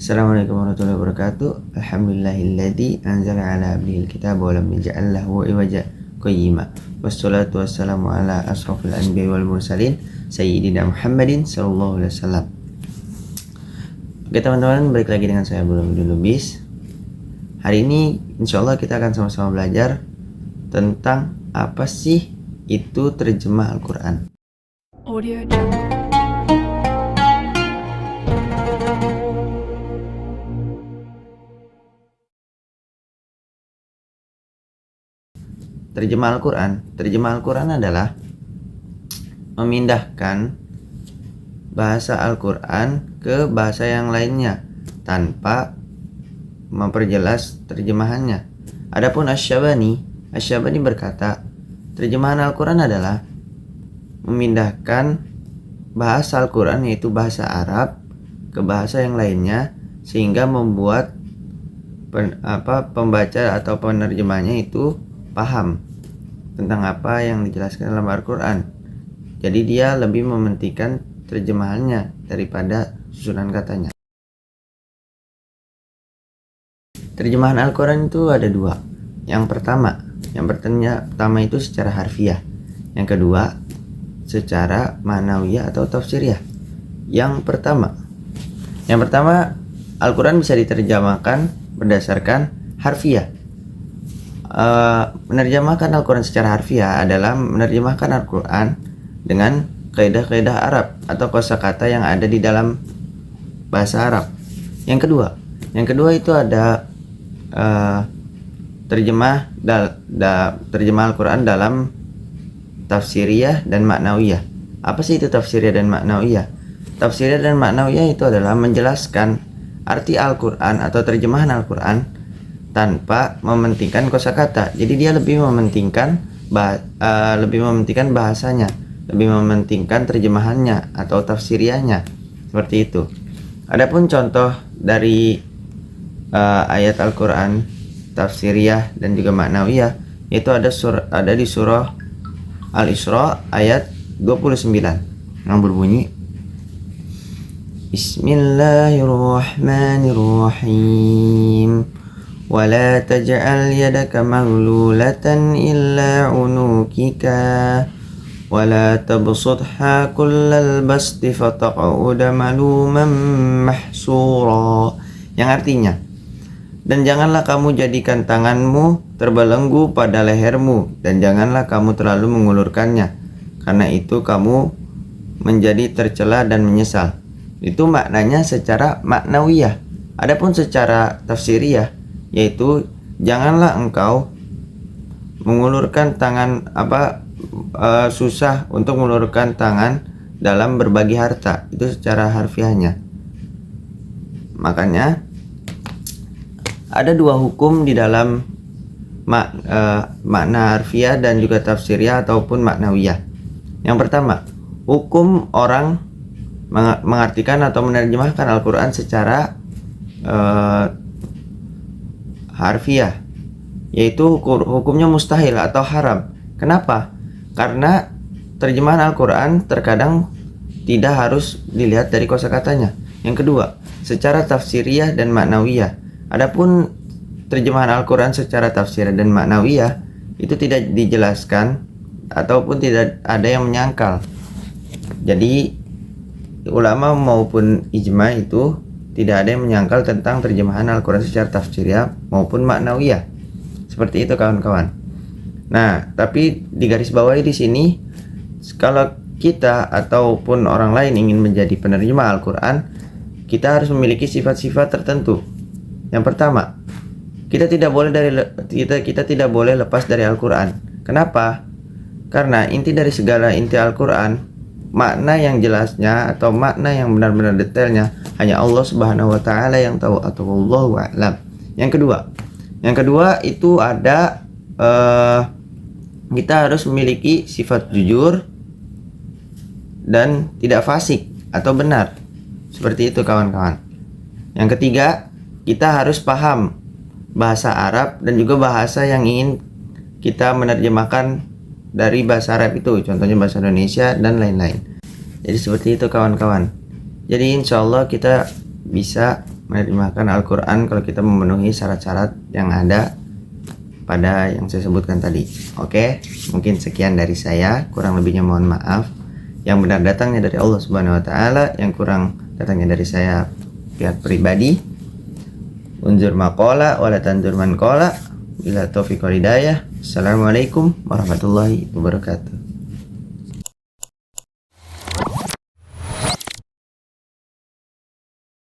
Assalamualaikum warahmatullahi wabarakatuh. Alhamdulillahilladzi anzala ala abdihil kitaba wa lam yaj'al lahu iwaja qayyima. Wassalatu wassalamu ala asrofil anbiya'i wal mursalin sayyidina Muhammadin sallallahu alaihi wasallam. Oke teman-teman, balik lagi dengan saya Abdul Lubis. Hari ini insyaallah kita akan sama-sama belajar tentang apa sih itu terjemah Al-Quran. Audio Jungle. Terjemah Al-Quran adalah memindahkan bahasa Al-Quran ke bahasa yang lainnya tanpa memperjelas terjemahannya. Adapun Asy-Syabani berkata, terjemahan Al-Quran adalah memindahkan bahasa Al-Quran, yaitu bahasa Arab, ke bahasa yang lainnya sehingga membuat pembaca atau penerjemahnya itu paham tentang apa yang dijelaskan dalam Al-Quran. Jadi dia lebih mementingkan terjemahannya daripada susunan katanya. Terjemahan Al-Quran itu ada dua. Yang pertama itu secara harfiah. Yang kedua secara ma'nawiyah atau tafsiriyah. Yang pertama Al-Quran bisa diterjemahkan berdasarkan harfiah. Menerjemahkan Al-Quran secara harfiah adalah menerjemahkan Al-Quran dengan kaidah-kaidah Arab atau kosakata yang ada di dalam bahasa Arab. Yang kedua itu ada terjemah Al-Quran dalam tafsiriyah dan maknawiyah. Apa sih itu tafsiriyah dan maknawiyah? Tafsiriyah dan maknawiyah itu adalah menjelaskan arti Al-Quran atau terjemahan Al-Quran tanpa mementingkan kosakata. Jadi dia lebih mementingkan bahasanya, lebih mementingkan terjemahannya atau tafsiriyahnya, seperti itu. Adapun contoh dari ayat Al-Quran tafsiriyah dan juga maknawiyah itu ada di surah Al-Isra ayat 29 yang berbunyi, Bismillahirrahmanirrahim. ولا تجعل يدك مغلولة إلى عنقك ولا تبسطها كل البسط فتقعد ملوما محسورا, yang artinya, dan janganlah kamu jadikan tanganmu terbelenggu pada lehermu, dan janganlah kamu terlalu mengulurkannya, karena itu kamu menjadi tercela dan menyesal. Itu maknanya secara maknawiyah. Adapun secara tafsiriyah, yaitu janganlah engkau mengulurkan tangan susah untuk mengulurkan tangan dalam berbagi harta. Itu secara harfiahnya. Makanya ada dua hukum di dalam makna harfiah dan juga tafsiriyah ataupun maknawiyah. Yang pertama, hukum orang mengartikan atau menerjemahkan Al-Quran secara harfiah, yaitu hukumnya mustahil atau haram. Kenapa? Karena terjemahan Al-Quran terkadang tidak harus dilihat dari kosakatanya. Yang kedua, secara tafsiriyah dan maknawiyah. Adapun terjemahan Al-Quran secara tafsiriyah dan maknawiyah itu tidak dijelaskan ataupun tidak ada yang menyangkal. Jadi ulama maupun ijma itu tidak ada yang menyangkal tentang terjemahan Al-Quran secara tafsiriyah maupun maknawiyah. Seperti itu kawan-kawan. Nah, tapi digarisbawahi di sini, kalau kita ataupun orang lain ingin menjadi penerjemah Al-Quran, kita harus memiliki sifat-sifat tertentu. Yang pertama, kita tidak boleh lepas dari Al-Quran. Kenapa? Karena inti dari segala inti Al-Quran, makna yang jelasnya atau makna yang benar-benar detailnya hanya Allah Subhanahu wa taala yang tahu, atau wallahu a'lam. Yang kedua itu ada kita harus memiliki sifat jujur dan tidak fasik atau benar. Seperti itu kawan-kawan. Yang ketiga, kita harus paham bahasa Arab dan juga bahasa yang ingin kita menerjemahkan dari bahasa Arab itu, contohnya bahasa Indonesia dan lain-lain. Jadi seperti itu kawan-kawan. Jadi insya Allah kita bisa menerjemahkan Al-Quran kalau kita memenuhi syarat-syarat yang ada pada yang saya sebutkan tadi. Oke, mungkin sekian dari saya, kurang lebihnya mohon maaf. Yang benar datangnya dari Allah Subhanahu wa taala, yang kurang datangnya dari saya pihak pribadi. Unzur maqala wala tanzur man qala. Bila taufiq wal hidayah. Assalamualaikum warahmatullahi wabarakatuh.